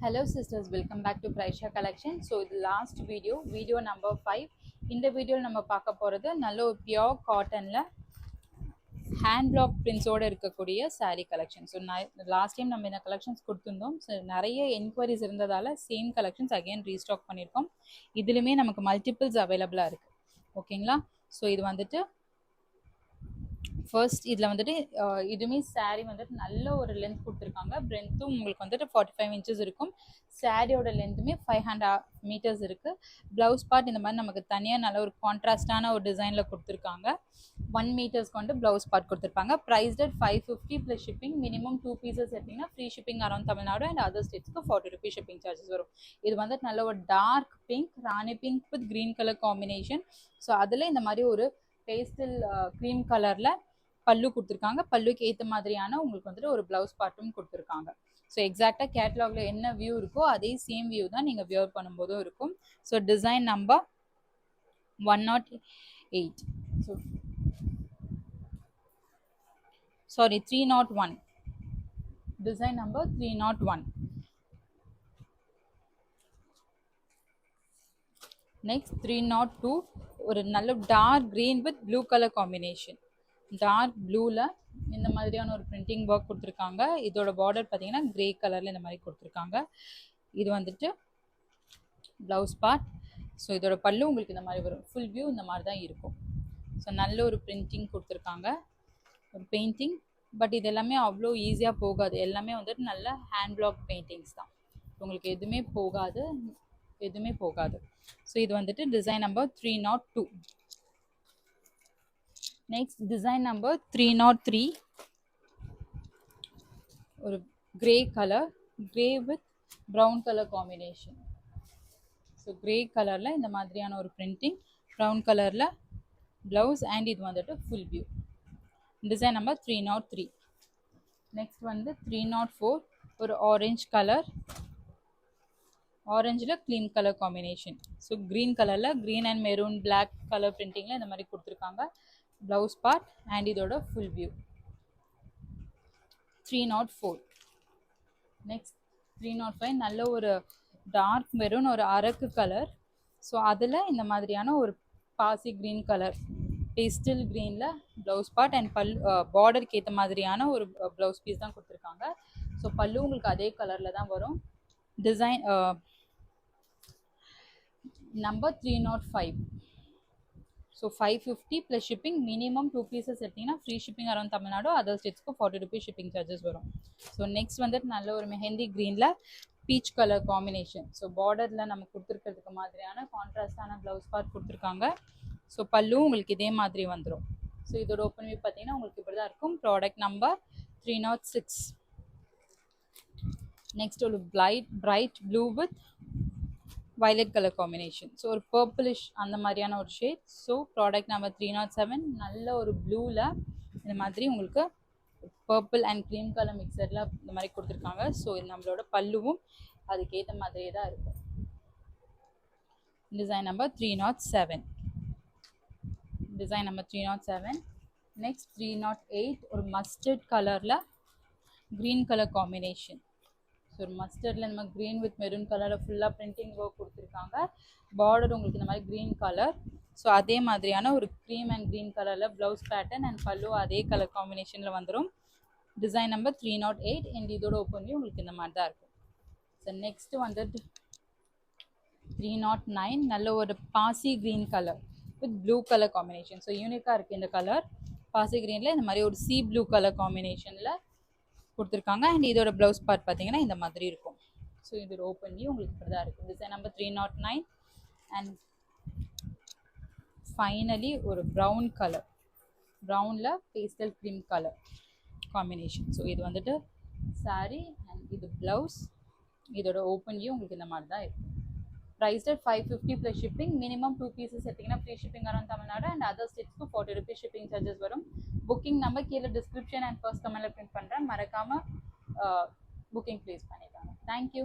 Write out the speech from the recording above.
Hello sisters, welcome back to Praisha collection. So the last video number 5. In the video நம்ம பார்க்க போறது நல்ல ஒரு பியூர் காட்டன்ல ஹேண்ட் பிளாக் பிரிண்ட்ஸோட இருக்கக்கூடிய saree collection. So last time நம்ம இந்த கலெக்ஷன்ஸ் கொடுத்துருந்தோம். ஸோ நிறைய என்கொயரிஸ் இருந்ததால சேம் கலெக்ஷன்ஸ் அகைன் ரீஸ்டாக் பண்ணியிருக்கோம். இதுலையுமே நமக்கு மல்டிபிள்ஸ் அவைலபிளாக இருக்குது. ஓகேங்களா? ஸோ இது வந்துட்டு ஃபர்ஸ்ட் இதில் வந்துட்டு இதுவுமே சாரீ வந்துட்டு நல்ல ஒரு லென்த் கொடுத்துருக்காங்க. பிரென்த்தும் உங்களுக்கு வந்துட்டு 45 இன்ச்சஸ் இருக்கும். சாரியோட லென்த்துமே 5.5 மீட்டர்ஸ் இருக்குது. ப்ளவுஸ் பார்ட் இந்த மாதிரி நமக்கு தனியாக நல்ல ஒரு கான்ட்ராஸ்டான ஒரு டிசைனில் கொடுத்துருக்காங்க. 1 மீட்டர்ஸ் கொண்டு ப்ளவுஸ் பார்ட் கொடுத்துருப்பாங்க. Priced at 550 plus shipping. Minimum 2 pieces எடுத்திங்கன்னா free shipping around Tamil Nadu and other ஸ்டேட்ஸ்க்கு 40 ருபீஸ் ஷிப்பிங் சார்ஜஸ் வரும். இது வந்துட்டு நல்ல ஒரு டார்க் பிங்க், ராணி pink with green colour combination. So அதில் இந்த மாதிரி ஒரு பேஸ்டல் க்ரீம் கலரில் பல்லு கொடுத்துருக்காங்க. பல்லுக்கு ஏற்ற மாதிரியான உங்களுக்கு வந்துட்டு ஒரு ப்ளவுஸ் பார்ட்டும் கொடுத்துருக்காங்க. ஸோ எக்ஸாக்டாக கேட்லாக்ல என்ன வியூ இருக்கோ அதே சேம் வியூ தான் நீங்கள் வியர் பண்ணும்போதும் இருக்கும். So design number 108. So sorry 301. Design number 301. Next 302. ஒரு நல்ல dark green with blue colour combination. Dark ப்ளூவில் இந்த மாதிரியான ஒரு பிரிண்டிங் ஒர்க் கொடுத்துருக்காங்க. இதோட பார்டர் பார்த்தீங்கன்னா கிரே கலரில் இந்த மாதிரி கொடுத்துருக்காங்க. இது வந்துட்டு ப்ளவுஸ் பார்ட். ஸோ இதோட பல்லு உங்களுக்கு இந்த மாதிரி வரும். ஃபுல் வியூ இந்த மாதிரி தான் இருக்கும். ஸோ நல்ல ஒரு பிரிண்டிங் கொடுத்துருக்காங்க, ஒரு பெயிண்டிங். பட் இது எல்லாமே அவ்வளோ ஈஸியாக போகாது. எல்லாமே வந்துட்டு நல்ல ஹேண்ட் பிளாக் பெயிண்டிங்ஸ் தான். உங்களுக்கு எதுவுமே போகாது. ஸோ இது வந்துட்டு design number 302. Next design number 303. ஒரு grey colour, grey with brown colour combination. So grey கலரில் இந்த மாதிரியான ஒரு பிரிண்டிங், ப்ரௌன் கலரில் ப்ளவுஸ் அண்ட் இது வந்துட்டு full view. Design number 303. Next வந்து 304. ஒரு ஆரஞ்ச் கலர், ஆரஞ்சில் green colour combination. So green கலரில் green and maroon black colour பிரிண்டிங்கில் இந்த மாதிரி கொடுத்துருக்காங்க. ப்ளவுஸ் பார்ட் அண்ட் இதோட ஃபுல் வியூ. 304. நெக்ஸ்ட் 305. நல்ல ஒரு டார்க் மெரூன், ஒரு அரக்கு கலர். ஸோ அதில் இந்த மாதிரியான ஒரு பாசி க்ரீன் கலர், பேஸ்டல் க்ரீனில் ப்ளவுஸ் பார்ட் அண்ட் பார்டருக்கு ஏற்ற மாதிரியான ஒரு ப்ளவுஸ் பீஸ் தான் கொடுத்துருக்காங்க. ஸோ பல்லு உங்களுக்கு அதே கலரில் தான் வரும். Design number 305. So 550 plus shipping. Minimum 2 pieces எடுத்திங்கன்னா free shipping around Tamil Nadu, other ஸ்டேட்ஸ்க்கு 40 ருபீஸ் ஷிப்பிங் சார்ஜஸ் வரும். ஸோ நெக்ஸ்ட் வந்துட்டு நல்ல ஒரு மெஹந்தி க்ரீனில் பீச் கலர் காம்பினேஷன். ஸோ பார்டரில் நம்ம கொடுத்துருக்கிறதுக்கு மாதிரியான கான்ட்ராஸ்டான ப்ளவுஸ் பார்ட் கொடுத்துருக்காங்க. ஸோ பல்லும் உங்களுக்கு இதே மாதிரி வந்துடும். ஸோ இதோட ஓப்பன் வியூ பார்த்தீங்கன்னா உங்களுக்கு இப்படி தான் இருக்கும். Product number 306. நெக்ஸ்ட் ஒரு bright blue with violet color combination. So ஒரு பர்பிளிஷ் அந்த மாதிரியான ஒரு ஷேட். So product number 307. நல்ல ஒரு ப்ளூவில் இந்த மாதிரி உங்களுக்கு பர்பிள் அண்ட் க்ரீம் கலர் மிக்சரில் இந்த மாதிரி கொடுத்துருக்காங்க. ஸோ இது நம்மளோட பல்லுவும் அதுக்கேற்ற மாதிரியே தான் இருக்கும். Design number 307. Design number 307. Next 308. ஒரு மஸ்டர்ட் கலரில் க்ரீன் கலர் காம்பினேஷன். ஸோ ஒரு மஸ்டர்டில் நம்ம க்ரீன் வித் மெரூன் கலரில் ஃபுல்லாக பிரிண்டிங் ஒர்க் கொடுத்துருக்காங்க. பார்டர் உங்களுக்கு இந்த மாதிரி க்ரீன் கலர். ஸோ அதே மாதிரியான ஒரு க்ரீம் அண்ட் க்ரீன் கலரில் ப்ளவுஸ் பேட்டர்ன் அண்ட் பல்லு அதே கலர் காம்பினேஷனில் வந்துடும். Design number 308. அண்ட் இதோட ஓப்பன் வியூ உங்களுக்கு இந்த மாதிரி தான் இருக்கும். ஸோ நெக்ஸ்ட்டு வந்துட்டு 309. நல்ல ஒரு பாசி green colour with blue colour combination. So யூனிக்காக இருக்குது இந்த கலர். பாசி க்ரீனில் இந்த மாதிரி ஒரு சி ப்ளூ கலர் காம்பினேஷனில் கொடுத்துருக்காங்க. அண்ட் இதோட ப்ளவுஸ் பார்ட் பார்த்தீங்கன்னா இந்த மாதிரி இருக்கும். ஸோ இதோட ஓப்பன் வியூ உங்களுக்கு இப்படி தான் இருக்கும். Design number 309. அண்ட் ஃபைனலி ஒரு ப்ரௌன் கலர், ப்ரௌனில் pastel cream colour combination. So இது வந்துட்டு சாரீ அண்ட் இது ப்ளவுஸ். இதோட ஓப்பன் வியூ உங்களுக்கு இந்த மாதிரி தான் இருக்கும். Priced at 550 plus shipping. Minimum 2 pieces எடுத்திங்கன்னா free shipping around Tamil Nadu and other ஸ்டேட்ஸ்க்கு 40 ருபீஸ் ஷிப்பிங் சார்ஜஸ் வரும். புக்கிங் நம்பர் கீழே டிஸ்கிரிப்ஷன் அண்ட் ஃபர்ஸ்ட் கமெண்ட்டில் பிரிண்ட் பண்ணுறேன். மறக்காமல் புக்கிங் ப்ளேஸ் பண்ணிட்டாங்க. தேங்க்யூ.